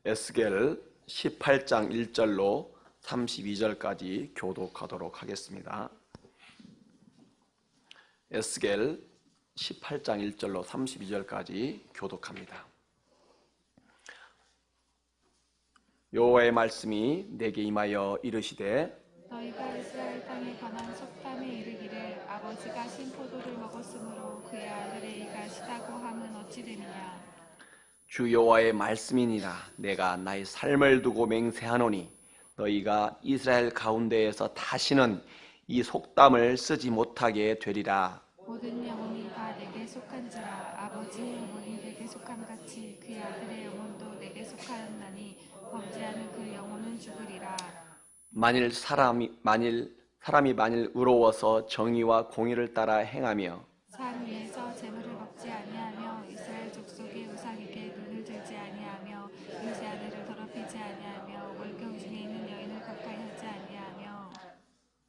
에스겔 18장 1절로 32절까지 교독하도록 하겠습니다. 에스겔 18장 1절로 32절까지 교독합니다. 여호와의 말씀이 내게 임하여 이르시되 너희가 이스라엘 땅에 관한 속담에 이르기를 아버지가 신포도를 먹었으므로 그의 아들의 이가 시다고 함은 어찌 되느냐. 주 여호와의 말씀이니라. 내가 나의 삶을 두고 맹세하노니 너희가 이스라엘 가운데에서 다시는 이 속담을 쓰지 못하게 되리라. 모든 영혼이 다 내게 속한지라. 아버지의 영혼이 내게 속함같이 그의 아들의 영혼도 내게 속하였나니 범죄하는 그 영혼은 죽으리라. 만일 사람이 의로워서 정의와 공의를 따라 행하며 산 위에서 재물을 먹지 아니하며 이스라엘 족속의 우상에게 눈을 들지 아니하며 인세 아내를 더럽히지 아니하며 월경 중에 있는 여인을 가까이 하지 아니하며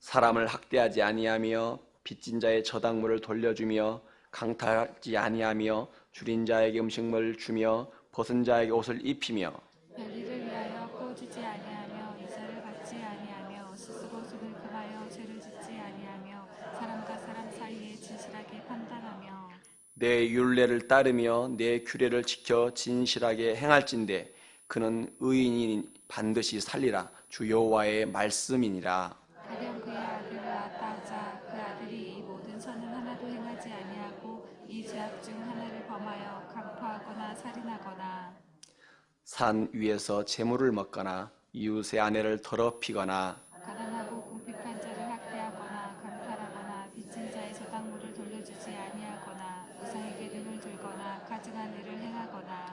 사람을 학대하지 아니하며 빚진 자의 저당물을 돌려주며 강탈하지 아니하며 줄인 자에게 음식물을 주며 벗은 자에게 옷을 입히며 별일을 위하여 꼬주지 아니하며 이자를 받지 아니하며 스스로 손을 금하여 죄를 짓지 아니하며 사람과 사람 사이에 진실하게 판단하며 내 율례를 따르며 내 규례를 지켜 진실하게 행할진대 그는 의인이 반드시 살리라. 주 여호와의 말씀이니라. 가령 그의 아들을 낳았다 하자 그 아들이 이 모든 선은 하나도 행하지 아니하고 이 죄악 중 하나를 범하여 강포하거나 살인하거나 산 위에서 재물을 먹거나 이웃의 아내를 더럽히거나 가난하고 궁핍한 자를 학대하거나 강탈하거나 빚진 자의 저당물을 돌려주지 아니하거나 우상에게 눈을 들거나 가증한 일을 행하거나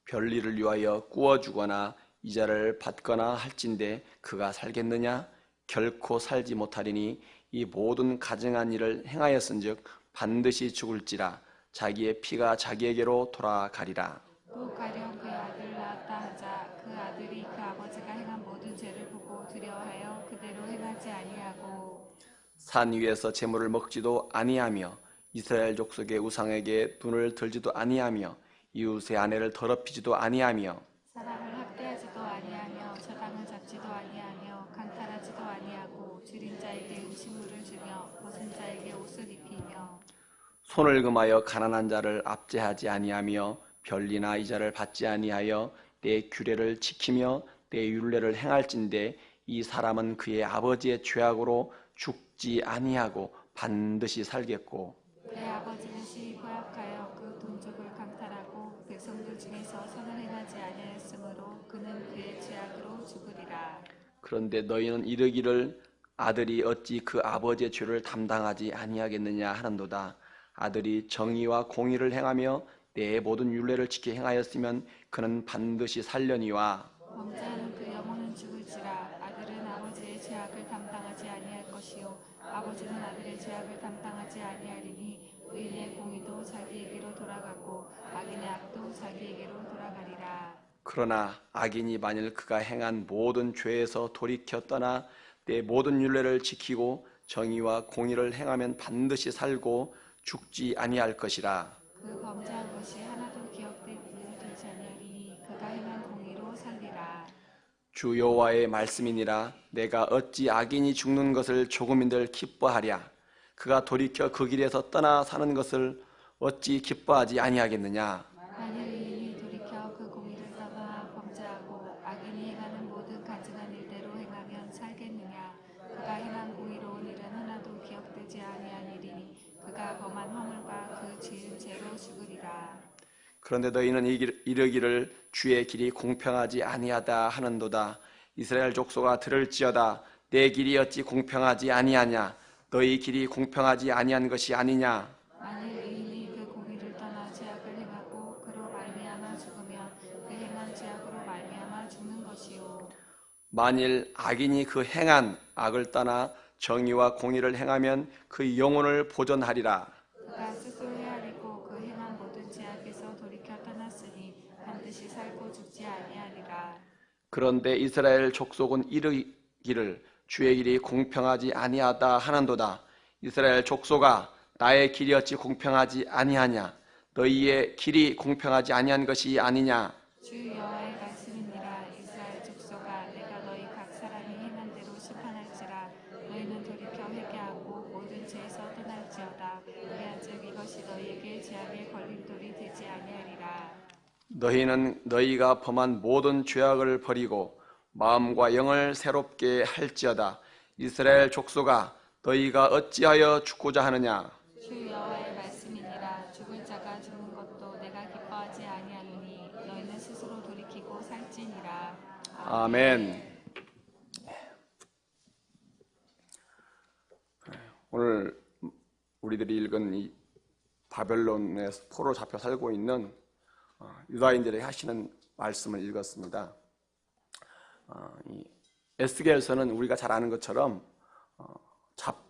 별일을 위하여 꾸어주거나 이자를 받거나 할진대 그가 살겠느냐? 결코 살지 못하리니 이 모든 가증한 일을 행하였은즉 반드시 죽을지라. 자기의 피가 자기에게로 돌아가리라. 또 가령 그의 아들을 낳았다 하자 그 아들이 그 아버지가 행한 모든 죄를 보고 두려워하여 그대로 행하지 아니하고 산 위에서 재물을 먹지도 아니하며 이스라엘 족속의 우상에게 눈을 들지도 아니하며 이웃의 아내를 더럽히지도 아니하며 사람을 학대하지도 아니하며 저당을 잡지도 아니하며 강탈하지도 아니하고 줄인 자에게 음식물을 주며 벗은 자에게 옷을 입히며 손을 금하여 가난한 자를 압제하지 아니하며 별리나 이자를 받지 아니하여 내 규례를 지키며 내 율례를 행할진대 이 사람은 그의 아버지의 죄악으로 죽지 아니하고 반드시 살겠고 그의 아버지는 시히 포악하여 그 동족을 강탈하고 백성들 중에서 선을 행하지 아니하였으므로 그는 그의 죄악으로 죽으리라. 그런데 너희는 이르기를 아들이 어찌 그 아버지의 죄를 담당하지 아니하겠느냐 하는도다. 아들이 정의와 공의를 행하며 내 모든 율례를 지켜 행하였으면 그는 반드시 살려니와 범죄하는 그 영혼은 죽을지라. 아들은 아버지의 죄악을 담당하지 아니할 것이요 아버지는 아들의 죄악을 담당하지 아니하리니 의인의 공의도 자기에게로 돌아가고 악인의 악도 자기에게로 돌아가리라. 그러나 악인이 만일 그가 행한 모든 죄에서 돌이켜 떠나 내 모든 율례를 지키고 정의와 공의를 행하면 반드시 살고 죽지 아니할 것이라. 그 범죄한 것이 하나도 기억되지 아니하리니 그가 행한 공의로 살리라. 주 여호와의 말씀이니라. 내가 어찌 악인이 죽는 것을 조금인들 기뻐하랴. 그가 돌이켜 그 길에서 떠나 사는 것을 어찌 기뻐하지 아니하겠느냐. 만일 의인이 돌이켜 그 공의를 떠나 범죄하고 악인이 행하는 모든 가증한 일대로 행하면 살겠느냐. 그가 행한 공의로운 일은 하나도 기억되지 아니한 일이니 그가 범한 허물과 그 지은 죄로 죽으리라. 그런데 너희는 이르기를 주의 길이 공평하지 아니하다 하는도다. 이스라엘 족속아 들을지어다. 내 길이 어찌 공평하지 아니하냐. 너희 길이 공평하지 아니한 것이 아니냐. 만일 의인이 그 공의를 떠나 죄악을 행하고 그로 말미암아 죽으면 그 행한 죄악으로 말미암아 죽는 것이요 만일 악인이 그 행한 악을 떠나 정의와 공의를 행하면 그 영혼을 보존하리라. 그가 스스로 헤아리고 그 행한 모든 죄악에서 돌이켜 떠났으니 반드시 살고 죽지 아니하리라. 그런데 이스라엘 족속은 이르기를 주의 길이 공평하지 아니하다 하는도다. 이스라엘 족속아 나의 길이 어찌 공평하지 아니하냐. 너희의 길이 공평하지 아니한 것이 아니냐. 주 여호와의 말씀이니라. 너희에게 죄악의 걸림돌이 되지 아니하리라. 너희는 너희가 범한 모든 죄악을 버리고 마음과 영을 새롭게 할지어다. 이스라엘 족속아, 너희가 어찌하여 죽고자 하느냐? 주 여호와의 말씀이니라. 죽을 자가 죽는 것도 내가 기뻐하지 아니하노니 너희는 스스로 돌이키고 살지니라. 아멘. 오늘 우리들이 읽은 이 바벨론에 포로 잡혀 살고 있는 유다인들에게 하시는 말씀을 읽었습니다. 이 에스겔서는 우리가 잘 아는 것처럼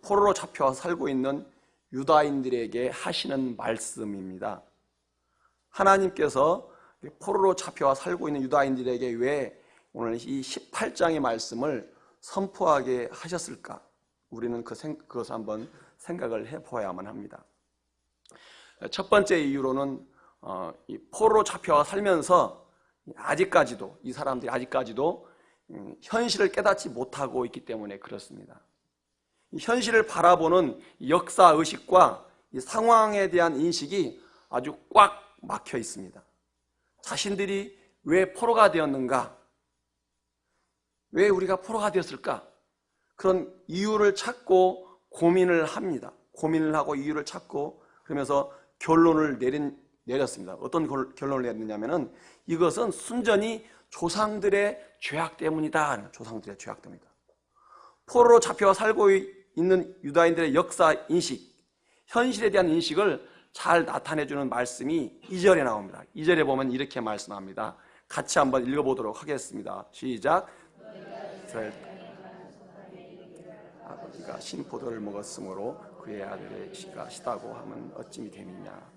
포로로 잡혀 살고 있는 유다인들에게 하시는 말씀입니다. 하나님께서 포로로 잡혀 살고 있는 유다인들에게 왜 오늘 이 18장의 말씀을 선포하게 하셨을까? 우리는 그것을 한번 생각을 해보아야만 합니다. 첫 번째 이유로는 이 포로로 잡혀 살면서 아직까지도 이 사람들이 아직까지도 현실을 깨닫지 못하고 있기 때문에 그렇습니다. 이 현실을 바라보는 역사 의식과 이 상황에 대한 인식이 아주 꽉 막혀 있습니다. 자신들이 왜 포로가 되었는가? 왜 우리가 포로가 되었을까? 그런 이유를 찾고 고민을 합니다. 고민을 하고 이유를 찾고 그러면서 결론을 내렸습니다. 어떤 결론을 내렸느냐면은 이것은 순전히 조상들의 죄악 때문이다. 조상들의 죄악 때문이다. 포로로 잡혀 살고 있는 유다인들의 역사 인식, 현실에 대한 인식을 잘 나타내주는 말씀이 2절에 나옵니다. 2절에 보면 이렇게 말씀합니다. 같이 한번 읽어보도록 하겠습니다. 시작. 이스라엘 아버지가 신포도를 먹었으므로 그의 아들의 씨가 시다고 하면 어찌미 됨이냐.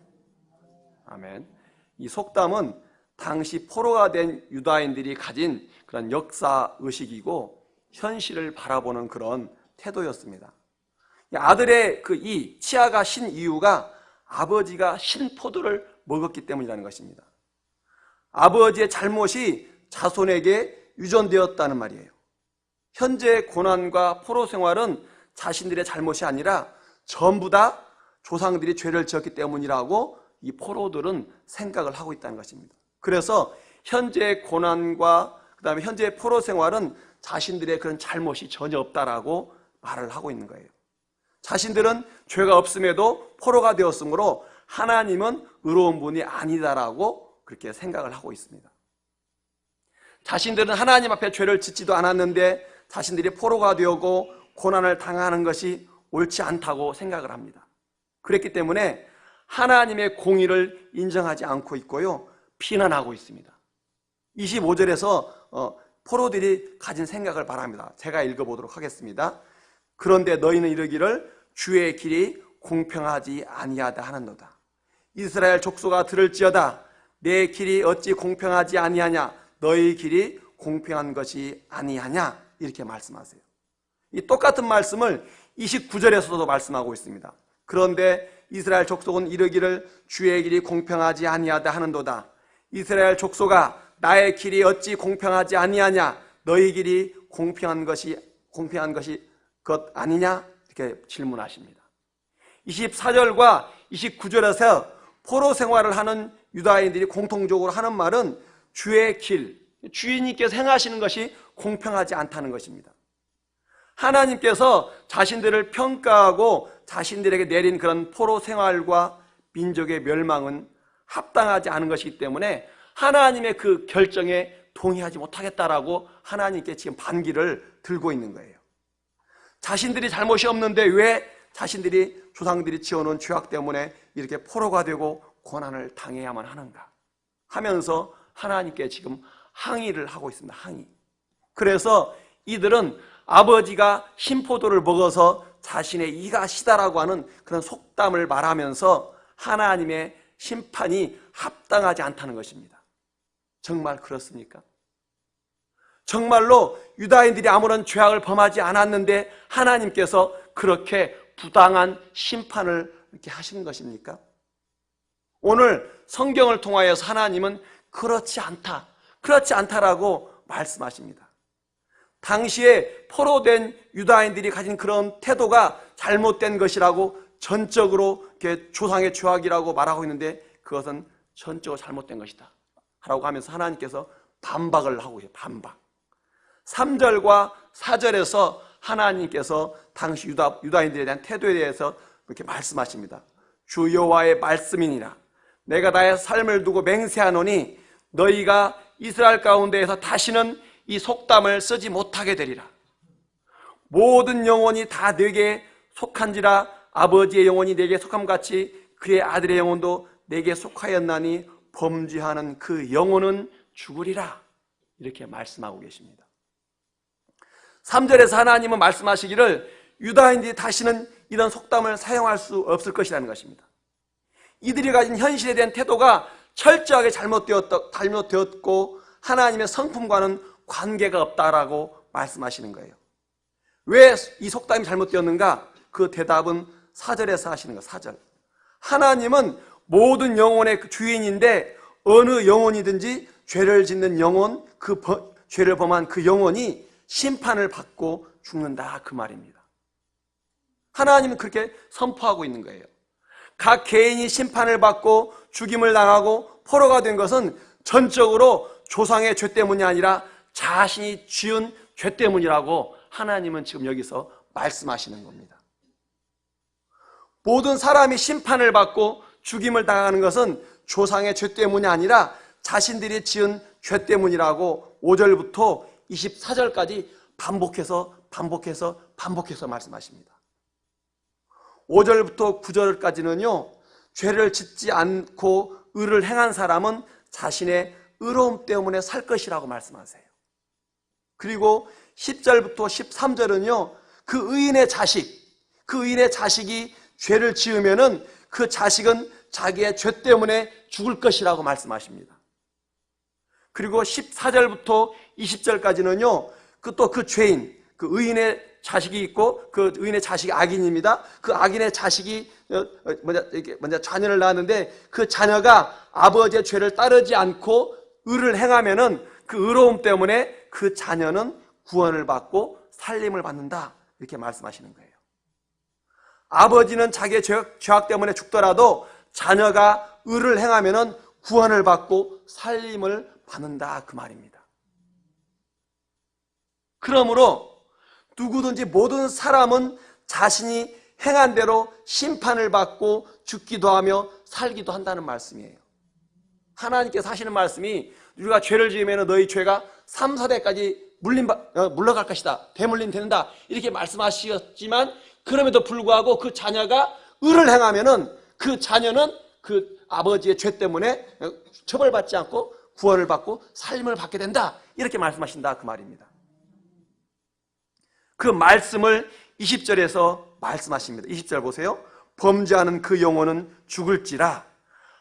아멘. 이 속담은 당시 포로가 된 유다인들이 가진 그런 역사 의식이고 현실을 바라보는 그런 태도였습니다. 아들의 이 치아가 신 이유가 아버지가 신포도를 먹었기 때문이라는 것입니다. 아버지의 잘못이 자손에게 유전되었다는 말이에요. 현재의 고난과 포로 생활은 자신들의 잘못이 아니라 전부 다 조상들이 죄를 지었기 때문이라고 이 포로들은 생각을 하고 있다는 것입니다. 그래서 현재의 고난과 그다음에 현재의 포로 생활은 자신들의 그런 잘못이 전혀 없다라고 말을 하고 있는 거예요. 자신들은 죄가 없음에도 포로가 되었으므로 하나님은 의로운 분이 아니다라고 그렇게 생각을 하고 있습니다. 자신들은 하나님 앞에 죄를 짓지도 않았는데 자신들이 포로가 되고 고난을 당하는 것이 옳지 않다고 생각을 합니다. 그랬기 때문에 하나님의 공의를 인정하지 않고 있고요, 비난하고 있습니다. 25절에서 포로들이 가진 생각을 말합니다. 제가 읽어보도록 하겠습니다. 그런데 너희는 이르기를 주의 길이 공평하지 아니하다 하는도다. 이스라엘 족속아 들을지어다. 내 길이 어찌 공평하지 아니하냐? 너희 길이 공평한 것이 아니하냐? 이렇게 말씀하세요. 이 똑같은 말씀을 29절에서도 말씀하고 있습니다. 그런데 이스라엘 족속은 이르기를 주의 길이 공평하지 아니하다 하는도다. 이스라엘 족속아 나의 길이 어찌 공평하지 아니하냐? 너희 길이 공평한 것이 것 아니냐? 이렇게 질문하십니다. 24절과 29절에서 포로 생활을 하는 유다인들이 공통적으로 하는 말은 주의 길, 주인님께서 행하시는 것이 공평하지 않다는 것입니다. 하나님께서 자신들을 평가하고 자신들에게 내린 그런 포로 생활과 민족의 멸망은 합당하지 않은 것이기 때문에 하나님의 그 결정에 동의하지 못하겠다라고 하나님께 지금 반기를 들고 있는 거예요. 자신들이 잘못이 없는데 왜 자신들이 조상들이 지어놓은 죄악 때문에 이렇게 포로가 되고 고난을 당해야만 하는가 하면서 하나님께 지금 항의를 하고 있습니다. 항의. 그래서 이들은 아버지가 신포도를 먹어서 자신의 이가 시다라고 하는 그런 속담을 말하면서 하나님의 심판이 합당하지 않다는 것입니다. 정말 그렇습니까? 정말로 유다인들이 아무런 죄악을 범하지 않았는데 하나님께서 그렇게 부당한 심판을 이렇게 하신 것입니까? 오늘 성경을 통하여서 하나님은 그렇지 않다라고 말씀하십니다. 당시에 포로된 유다인들이 가진 그런 태도가 잘못된 것이라고 전적으로 이렇게 조상의 죄악이라고 말하고 있는데 그것은 전적으로 잘못된 것이다 라고 하면서 하나님께서 반박을 하고 계세요. 반박. 3절과 4절에서 하나님께서 당시 유다인들에 대한 태도에 대해서 이렇게 말씀하십니다. 주 여호와의 말씀이니라. 내가 나의 삶을 두고 맹세하노니 너희가 이스라엘 가운데에서 다시는 이 속담을 쓰지 못하게 되리라. 모든 영혼이 다 내게 속한지라. 아버지의 영혼이 내게 속함같이 그의 아들의 영혼도 내게 속하였나니 범죄하는 그 영혼은 죽으리라. 이렇게 말씀하고 계십니다. 3절에서 하나님은 말씀하시기를 유다인들이 다시는 이런 속담을 사용할 수 없을 것이라는 것입니다. 이들이 가진 현실에 대한 태도가 철저하게 잘못되었고 하나님의 성품과는 관계가 없다라고 말씀하시는 거예요. 왜 이 속담이 잘못되었는가? 그 대답은 4절에서 하시는 거예요. 4절. 하나님은 모든 영혼의 주인인데 어느 영혼이든지 죄를 짓는 영혼, 죄를 범한 그 영혼이 심판을 받고 죽는다 그 말입니다. 하나님은 그렇게 선포하고 있는 거예요. 각 개인이 심판을 받고 죽임을 당하고 포로가 된 것은 전적으로 조상의 죄 때문이 아니라 자신이 지은 죄 때문이라고 하나님은 지금 여기서 말씀하시는 겁니다. 모든 사람이 심판을 받고 죽임을 당하는 것은 조상의 죄 때문이 아니라 자신들이 지은 죄 때문이라고 5절부터 24절까지 반복해서 말씀하십니다. 5절부터 9절까지는요, 죄를 짓지 않고 의를 행한 사람은 자신의 의로움 때문에 살 것이라고 말씀하세요. 그리고 10절부터 13절은요, 그 의인의 자식이 죄를 지으면은 그 자식은 자기의 죄 때문에 죽을 것이라고 말씀하십니다. 그리고 14절부터 20절까지는요, 그 죄인, 그 의인의 자식이 있고 그 의인의 자식이 악인입니다. 그 악인의 자식이 먼저 자녀를 낳았는데 그 자녀가 아버지의 죄를 따르지 않고 의를 행하면은 그 의로움 때문에 그 자녀는 구원을 받고 살림을 받는다. 이렇게 말씀하시는 거예요. 아버지는 자기의 죄악 때문에 죽더라도 자녀가 의를 행하면은 구원을 받고 살림을 받는다. 그 말입니다. 그러므로 누구든지 모든 사람은 자신이 행한 대로 심판을 받고 죽기도 하며 살기도 한다는 말씀이에요. 하나님께서 하시는 말씀이 우리가 죄를 지으면 너희 죄가 3, 4대까지 물러갈 것이다. 대물림 된다. 이렇게 말씀하셨지만 그럼에도 불구하고 그 자녀가 의를 행하면은 그 자녀는 그 아버지의 죄 때문에 처벌받지 않고 구원을 받고 삶을 받게 된다. 이렇게 말씀하신다. 그 말입니다. 그 말씀을 20절에서 말씀하십니다. 20절 보세요. 범죄하는 그 영혼은 죽을지라.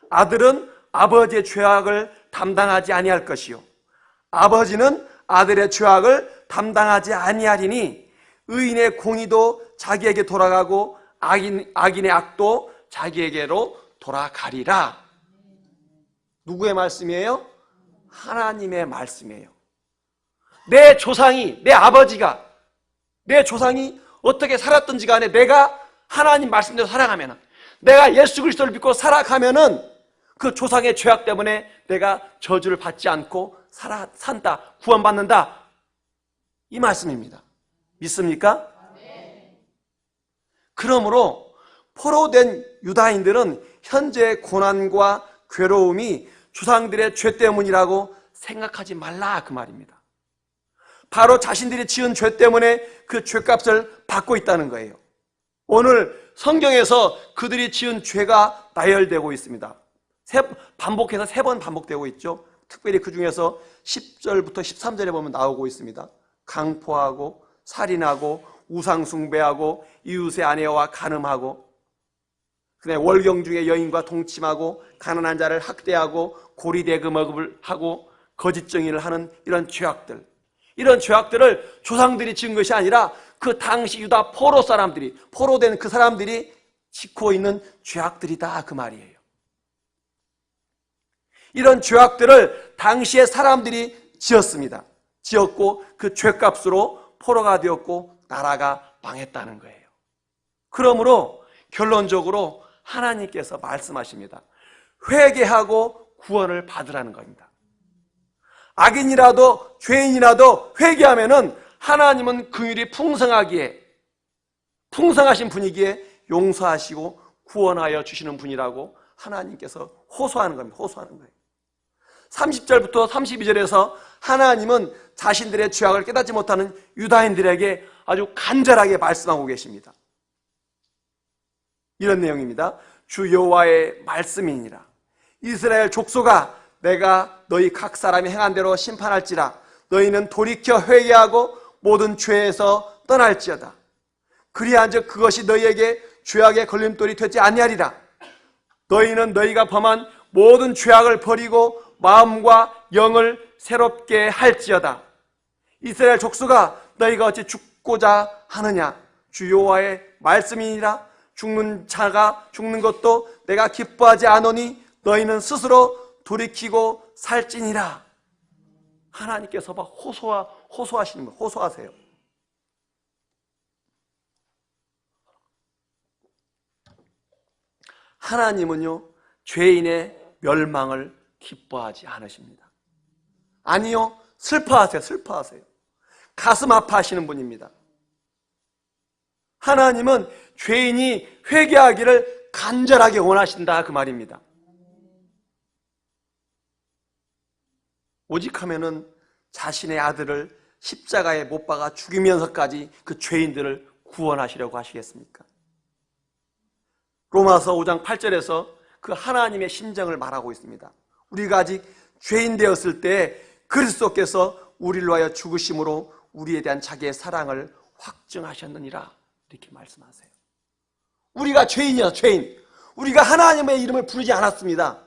아들은 아버지의 죄악을 담당하지 아니할 것이요 아버지는 아들의 죄악을 담당하지 아니하리니 의인의 공의도 자기에게 돌아가고 악인의 악도 자기에게로 돌아가리라. 누구의 말씀이에요? 하나님의 말씀이에요. 내 조상이, 내 조상이 어떻게 살았든지 간에 내가 하나님 말씀대로 살아가면, 내가 예수 그리스도를 믿고 살아가면은 그 조상의 죄악 때문에 내가 저주를 받지 않고 산다, 구원받는다. 이 말씀입니다. 믿습니까? 그러므로 포로된 유다인들은 현재의 고난과 괴로움이 조상들의 죄 때문이라고 생각하지 말라 그 말입니다. 바로 자신들이 지은 죄 때문에 그 죄값을 받고 있다는 거예요. 오늘 성경에서 그들이 지은 죄가 나열되고 있습니다. 반복해서 3번 반복되고 있죠. 특별히 그 중에서 10절부터 13절에 보면 나오고 있습니다. 강포하고 살인하고 우상숭배하고 이웃의 아내와 간음하고 그다음에 월경 중에 여인과 동침하고 가난한 자를 학대하고 고리대금업을 하고 거짓 증인을 하는 이런 죄악들, 이런 죄악들을 조상들이 지은 것이 아니라 그 당시 유다 포로된 그 사람들이 짓고 있는 죄악들이다 그 말이에요. 이런 죄악들을 당시의 사람들이 지었습니다. 지었고 그 죄값으로 포로가 되었고 나라가 망했다는 거예요. 그러므로 결론적으로 하나님께서 말씀하십니다. 회개하고 구원을 받으라는 겁니다. 악인이라도 죄인이라도 회개하면은 하나님은 긍휼이 풍성하신 분이기에 용서하시고 구원하여 주시는 분이라고 하나님께서 호소하는 겁니다. 호소하는 거예요. 30절부터 32절에서 하나님은 자신들의 죄악을 깨닫지 못하는 유다인들에게 아주 간절하게 말씀하고 계십니다. 이런 내용입니다. 주 여호와의 말씀이니라. 이스라엘 족속아, 내가 너희 각 사람이 행한 대로 심판할지라. 너희는 돌이켜 회개하고 모든 죄에서 떠날지어다. 그리한즉 그것이 너희에게 죄악의 걸림돌이 되지 아니하리라. 너희는 너희가 범한 모든 죄악을 버리고 마음과 영을 새롭게 할지어다. 이스라엘 족속아, 너희가 어찌 죽고자 하느냐. 주 여호와의 말씀이니라. 죽는 자가 죽는 것도 내가 기뻐하지 않으니 너희는 스스로 돌이키고 살지니라. 하나님께서 막 호소하시는 거예요. 호소하세요. 하나님은요, 죄인의 멸망을 기뻐하지 않으십니다. 아니요, 슬퍼하세요. 슬퍼하세요. 가슴 아파하시는 분입니다. 하나님은 죄인이 회개하기를 간절하게 원하신다, 그 말입니다. 오직 하면은 자신의 아들을 십자가에 못 박아 죽이면서까지 그 죄인들을 구원하시려고 하시겠습니까? 로마서 5장 8절에서 그 하나님의 심정을 말하고 있습니다. 우리가 아직 죄인 되었을 때 그리스도께서 우리를 위하여 죽으심으로 우리에 대한 자기의 사랑을 확증하셨느니라, 이렇게 말씀하세요. 우리가 죄인이야, 죄인. 우리가 하나님의 이름을 부르지 않았습니다.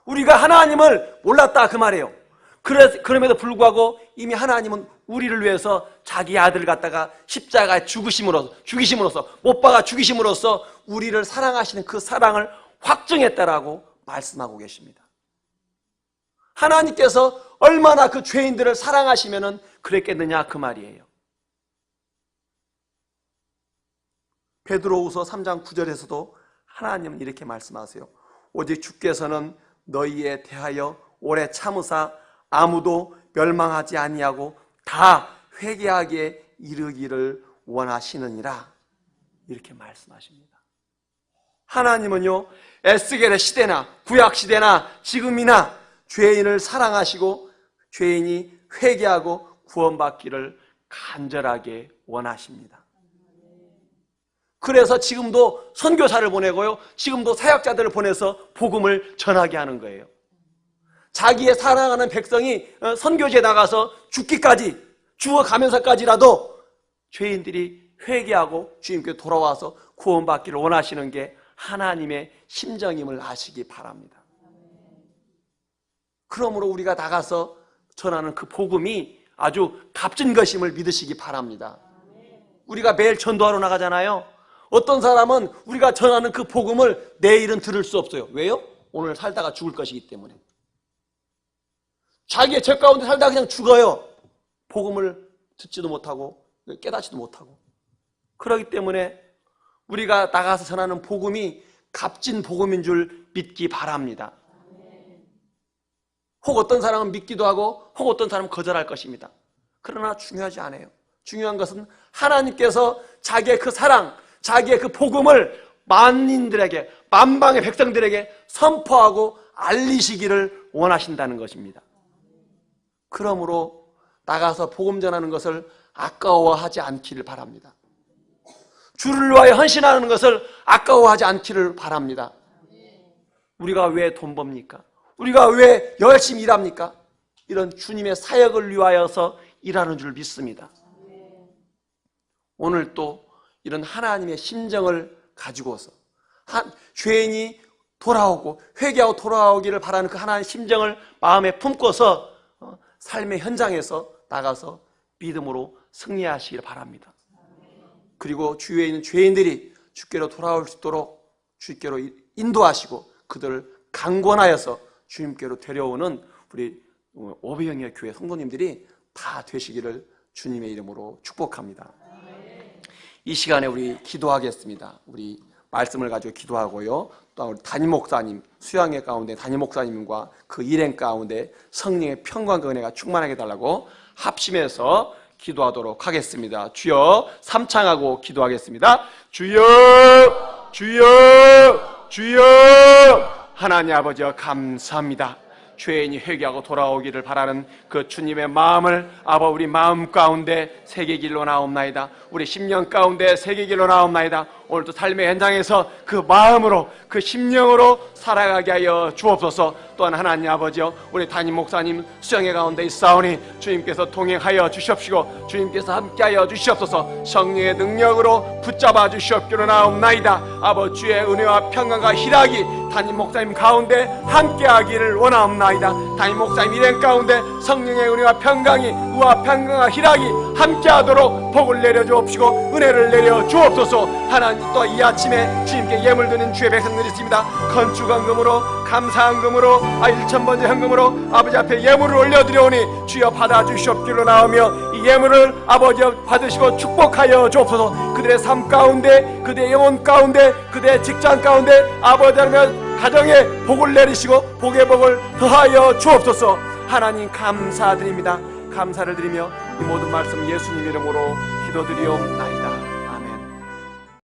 우리가 하나님을 몰랐다, 그 말이에요. 그럼에도 불구하고 이미 하나님은 우리를 위해서 자기 아들을 갖다가 십자가에 죽이심으로써 못 박아 죽이심으로써 우리를 사랑하시는 그 사랑을 확증했다라고 말씀하고 계십니다. 하나님께서 얼마나 그 죄인들을 사랑하시면은 그랬겠느냐, 그 말이에요. 베드로후서 3장 9절에서도 하나님은 이렇게 말씀하세요. 오직 주께서는 너희에 대하여 오래 참으사 아무도 멸망하지 아니하고 다 회개하기에 이르기를 원하시느니라, 이렇게 말씀하십니다. 하나님은요, 에스겔의 시대나 구약 시대나 지금이나 죄인을 사랑하시고 죄인이 회개하고 구원받기를 간절하게 원하십니다. 그래서 지금도 선교사를 보내고요, 지금도 사역자들을 보내서 복음을 전하게 하는 거예요. 자기의 사랑하는 백성이 선교지에 나가서 죽어가면서까지라도 죄인들이 회개하고 주님께 돌아와서 구원받기를 원하시는 게 하나님의 심정임을 아시기 바랍니다. 그러므로 우리가 나가서 전하는 그 복음이 아주 값진 것임을 믿으시기 바랍니다. 우리가 매일 전도하러 나가잖아요. 어떤 사람은 우리가 전하는 그 복음을 내일은 들을 수 없어요. 왜요? 오늘 살다가 죽을 것이기 때문에. 자기의 죄 가운데 살다가 그냥 죽어요. 복음을 듣지도 못하고 깨닫지도 못하고. 그렇기 때문에 우리가 나가서 전하는 복음이 값진 복음인 줄 믿기 바랍니다. 혹 어떤 사람은 믿기도 하고 혹 어떤 사람은 거절할 것입니다. 그러나 중요하지 않아요. 중요한 것은 하나님께서 자기의 그 사랑, 자기의 그 복음을 만인들에게, 만방의 백성들에게 선포하고 알리시기를 원하신다는 것입니다. 그러므로 나가서 복음 전하는 것을 아까워하지 않기를 바랍니다. 주를 위하여 헌신하는 것을 아까워하지 않기를 바랍니다. 우리가 왜 돈 법니까? 우리가 왜 열심히 일합니까? 이런 주님의 사역을 위하여서 일하는 줄 믿습니다. 오늘 또 이런 하나님의 심정을 가지고서 죄인이 돌아오고 회개하고 돌아오기를 바라는 그 하나님의 심정을 마음에 품고서 삶의 현장에서 나가서 믿음으로 승리하시길 바랍니다. 그리고 주위에 있는 죄인들이 주께로 돌아올 수 있도록 주께로 인도하시고 그들을 강권하여서 주님께로 데려오는 우리 오배영의 교회 성도님들이 다 되시기를 주님의 이름으로 축복합니다. 이 시간에 우리 기도하겠습니다. 우리 말씀을 가지고 기도하고요. 또 우리 담임 목사님, 수양회 가운데 담임 목사님과 그 일행 가운데 성령의 평강과 은혜가 충만하게 달라고 합심해서 기도하도록 하겠습니다. 주여, 삼창하고 기도하겠습니다. 주여, 주여, 주여. 하나님 아버지여, 감사합니다. 죄인이 회개하고 돌아오기를 바라는 그 주님의 마음을 우리 마음 가운데 새기길로 나옵나이다. 우리 심령 가운데 새기길로 나옵나이다. 오늘도 삶의 현장에서 그 마음으로, 그 심령으로 살아가게 하여 주옵소서. 또한 하나님 아버지여, 우리 담임 목사님 수양회 가운데 있사오니 주님께서 동행하여 주시옵시고 주님께서 함께하여 주시옵소서. 성령의 능력으로 붙잡아 주시옵기로 나옵나이다. 아버지, 주의 은혜와 평강과 희락이 담임 목사님 가운데 함께하기를 원하옵나이다. 담임 목사님 일행 가운데 성령의 은혜와 평강이, 의와 평강과 희락이 함께하도록 복을 내려 주옵시고 은혜를 내려 주옵소서. 하나님, 또 이 아침에 주님께 예물 드리는 주의 백성들이 있습니다. 건축헌금으로, 감사헌금으로, 1,000번째 헌금으로 아버지 앞에 예물을 올려드려오니 주여 받아주시옵기로 나오며 이 예물을 아버지 받으시고 축복하여 주옵소서. 그들의 삶 가운데, 그들의 영혼 가운데, 그들의 직장 가운데 아버지 하나님 가정에 복을 내리시고 복의 복을 더하여 주옵소서. 하나님 감사드립니다. 감사를 드리며 이 모든 말씀 예수님 이름으로 기도드리옵나이다.